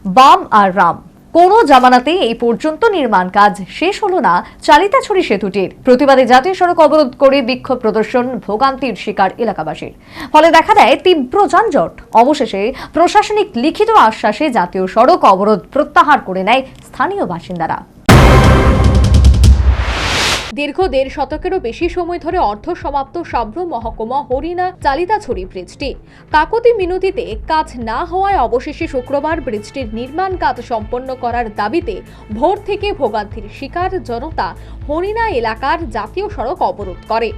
বাম আর রাম কোনো জামানাতে এই পর্যন্ত নির্মাণ কাজ শেষ হলো না চালিতাছড়ি সেতুটির প্রতিবাদে জাতীয় সড়ক অবরোধ করে বিক্ষোভ প্রদর্শন, ভোগান্তির শিকার এলাকাবাসীর। ফলে দেখা দেয় তীব্র যানজট। অবশেষে প্রশাসনিক লিখিত আশ্বাসে জাতীয় সড়ক অবরোধ প্রত্যাহার করে নেয় স্থানীয় বাসিন্দারা। দীর্ঘ ১.৫ শতকেরও বেশি সময় ধরে অর্ধ সমাপ্ত সাব্রুম মহকুমা হরিণা চালিতাছড়ি ব্রিজটি কাকতি মিনতিতে কাজ না হওয়ায় অবশেষে শুক্রবার ব্রিজটির নির্মাণ কাজ সম্পন্ন করার দাবিতে ভোর থেকে ভোগান্তির শিকার জনতা হরিণা এলাকার জাতীয় সড়ক অবরোধ করে।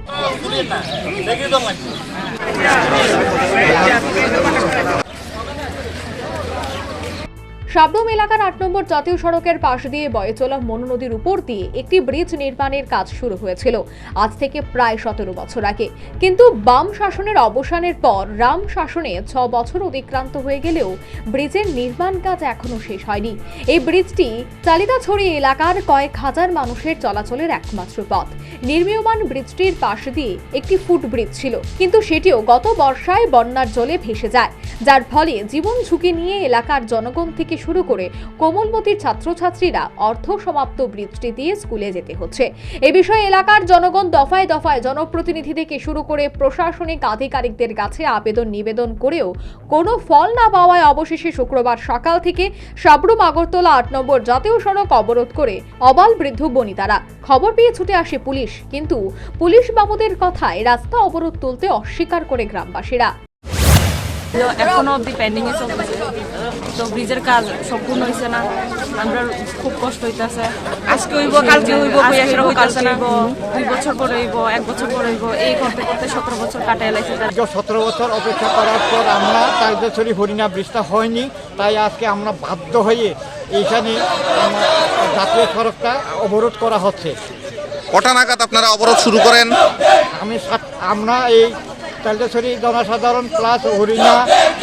সাব্রুম এলাকার ৮ নম্বর জাতীয় সড়কের পাশ দিয়ে বয়ে চলা মনু নদীর উপর দিয়ে একটি ব্রিজ নির্মাণের কাজ শুরু হয়েছিল আজ থেকে প্রায় ১৭ বছর আগে। কিন্তু বাম শাসনের অবসানের পর রাম শাসনে ৬ বছর অতিক্রান্ত হয়ে গেলেও ব্রিজের নির্মাণ কাজ এখনো শেষ হয়নি। এই ব্রিজটি চালিতাছড়ি এলাকার কয়েক হাজার মানুষের চলাচলের একমাত্র পথ। নির্মীয়মান ব্রিজটির পাশ দিয়ে একটি ফুটব্রিজ ছিল, কিন্তু সেটিও গত বর্ষায় বন্যার জলে ভেসে যায়, যার ফলে জীবন ঝুঁকি নিয়ে এলাকার জনগণ থেকে শুরু করে কোমলমতির ছাত্রছাত্রীরা অর্ধ সমাপ্ত ব্রিজটি দিয়ে স্কুলে যেতে হচ্ছে। এ বিষয়ে এলাকার জনগণ দফায় দফায় জনপ্রতিনিধি থেকে শুরু করে প্রশাসনিক আধিকারিকদের কাছে আবেদন নিবেদন করেও কোনো ফল না পাওয়ায় অবশেষে শুক্রবার সকাল থেকে সাব্রুম আগরতলা ৮ নম্বর জাতীয় সড়ক অবরোধ করে অবাল বৃদ্ধ বনিতারা। খবর পেয়ে ছুটে আসে পুলিশ, কিন্তু পুলিশ বাবুদের কথায় রাস্তা অবরোধ তুলতে অস্বীকার করে গ্রামবাসীরা। এখনো অব্দি পেন্ডিং এ চলতেছে, তো ব্রিজের কাজ সম্পূর্ণ হয়েছে না। আমরা খুব কষ্ট হইতেছে। আজকে হইব, কালকে হইব, কালকে হইব, 2 বছর পরে হইব, 1 বছর পরে হইব, এই করতে করতে 17 বছর কাটায় লাগছে। 17 বছর অপেক্ষা করার পর আমরা চালিতাছড়ি হরিণা ব্রিজটা হয়নি, তাই আজকে আমরা বাধ্য হয়ে এইখানে জাতীয় সড়কটা অবরোধ করা হচ্ছে। কটা নাগাদ আপনারা অবরোধ শুরু করেন? আমরা এই চালিতাছড়ি জনসাধারণ প্লাস হরিণা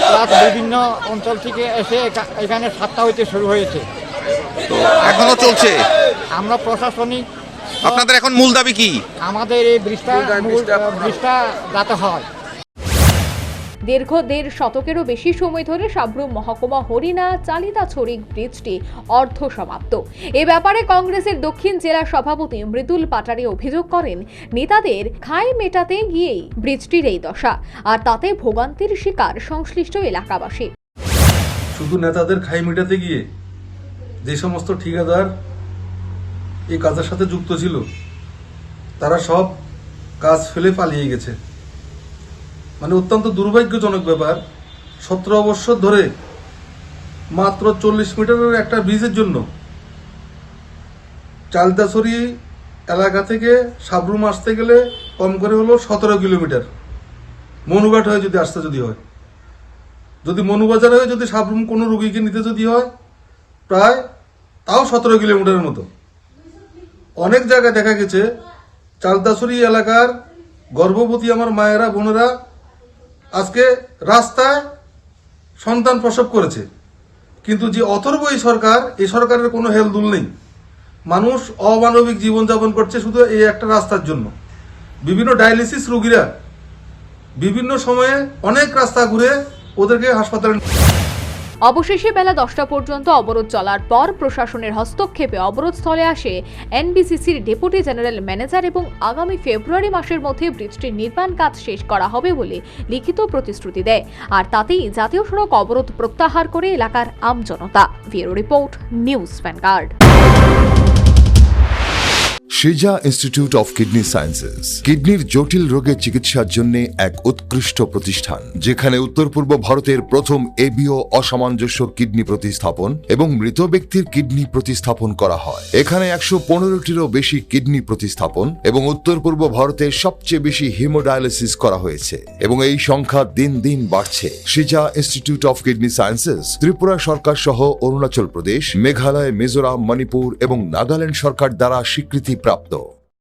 প্লাস বিভিন্ন অঞ্চল থেকে এসে এখানে 7টা হইতে শুরু হয়েছে, তো এখনো চলছে। আমরা প্রশাসনিক, আপনাদের এখন মূল দাবি কি? আমাদের এই ব্রিজটা যাতে হয়। দীর্ঘ ১.৫ শতকেরও বেশি সময় ধরে সাব্রুম মহকুমা হরিণা চালিতাছড়ি ব্রিজটি অর্ধ সমাপ্ত। এ ব্যাপারে কংগ্রেসের দক্ষিণ জেলা সভাপতি মৃদুল পাটারি অভিযোগ করেন, নেতাদের খাই মেটাতে গিয়েই ব্রিজটির এই দশা, আর তাতে ভোগান্তির শিকার সংশ্লিষ্ট এলাকাবাসী। শুধু নেতাদের খাই মেটাতে গিয়ে যে সমস্ত ঠিকাদার এই কাজের সাথে যুক্ত ছিল তারা সব কাজ ফেলে পালিয়ে গেছে। মানে অত্যন্ত দুর্ভাগ্যজনক ব্যাপার। 17 বছর ধরে মাত্র 40 মিটারের একটা ব্রিজের জন্য চালিতাছড়ি এলাকা থেকে সাব্রুম আসতে গেলে কম করে হলো 17 কিলোমিটার। মনুঘাট হয়ে যদি আসতে হয়, যদি মনুবাজার হয়ে যদি সাব্রুম কোনো রুগীকে নিতে যদি হয়, প্রায় তাও 17 কিলোমিটারের মতো। অনেক জায়গায় দেখা গেছে চালিতাছড়ি এলাকার গর্ভবতী আমার মায়েরা বোনেরা আজকে রাস্তায় সন্তান প্রসব করেছে, কিন্তু যে অথর্ব এই সরকারের কোনো হেলদুল নেই। মানুষ অমানবিক জীবনযাপন করছে শুধু এই একটা রাস্তার জন্য। বিভিন্ন ডায়ালিসিস রোগীরা বিভিন্ন সময়ে অনেক রাস্তা ঘুরে ওদেরকে হাসপাতালে। অবশেষে বেলা 10টা পর্যন্ত অবরোধ চলার পর প্রশাসনের হস্তক্ষেপে অবরোধস্থলে আসে এনবিসিসির ডেপুটি জেনারেল ম্যানেজার এবং আগামী ফেব্রুয়ারি মাসের মধ্যে ব্রিজটির নির্মাণ কাজ শেষ করা হবে বলে লিখিত প্রতিশ্রুতি দেয়, আর তাতেই জাতীয় সড়ক অবরোধ প্রত্যাহার করে এলাকার আমজনতা। Bureau report, News Vanguard. Sija Institute of Kidney Sciences কিডনির জটিল রোগের চিকিৎসার জন্য এক উৎকৃষ্ট প্রতিষ্ঠান, যেখানে উত্তর পূর্ব ভারতের প্রথম এবিও অসামঞ্জস্য কিডনি প্রতিস্থাপন এবং মৃত ব্যক্তির কিডনি প্রতিস্থাপন করা হয়। এখানে 115টিরও বেশি কিডনি প্রতিস্থাপন এবং উত্তর পূর্ব ভারতের সবচেয়ে বেশি হিমোডায়ালিসিস করা হয়েছে, এবং এই সংখ্যা দিন দিন বাড়ছে। Sija Institute of Kidney Sciences Tripura সরকার সহ অরুণাচল প্রদেশ, মেঘালয়, মিজোরাম, মণিপুর এবং নাগাল্যান্ড সরকার দ্বারা স্বীকৃতি প্রাপ্ত।